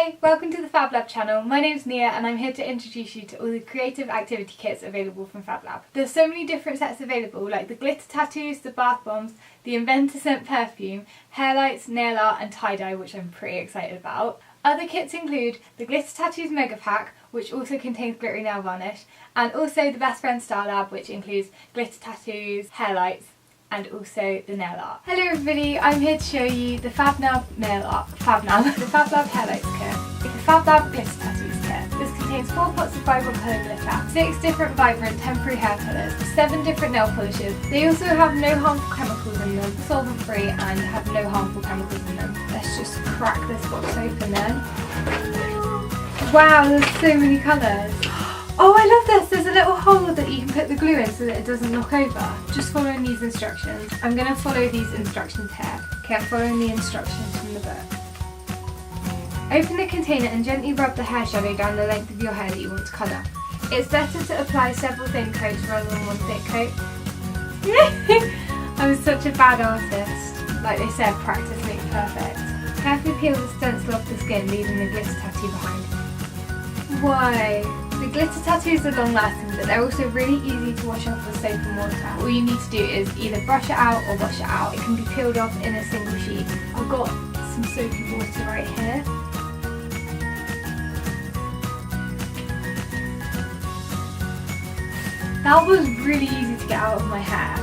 Hi, welcome to the FabLab channel. My name's Nia and I'm here to introduce you to all the creative activity kits available from FabLab. There's so many different sets available, like the glitter tattoos, the bath bombs, the inventor scent perfume, hairlights, nail art and tie-dye, which I'm pretty excited about. Other kits include the glitter tattoos mega pack, which also contains glittery nail varnish, and also the best friend style lab, which includes glitter tattoos, hairlights, and also the nail art. Hello everybody, I'm here to show you the FabLab the FabLab Hairlights kit, the FabLab Glitter Tattoos kit. This contains 4 pots of vibrant colour glitter, 6 different vibrant temporary hair colours, 7 different nail polishes. They also have no harmful chemicals in them, solvent free, and have no harmful chemicals in them. Let's just crack this box open then. Wow, there's so many colours. Oh, I love this! There's a little hole that you can put the glue in so that it doesn't knock over. Just following these instructions. I'm going to follow these instructions here. Okay, I'm following the instructions from the book. Open the container and gently rub the hair shadow down the length of your hair that you want to colour. It's better to apply several thin coats rather than one thick coat. I'm such a bad artist. Like they said, practice makes perfect. Carefully peel the stencil off the skin, leaving the glitter tattoo behind. Why? The glitter tattoos are long lasting, but they're also really easy to wash off with soap and water. All you need to do is either brush it out or wash it out. It can be peeled off in a single sheet. I've got some soapy water right here. That was really easy to get out of my hair.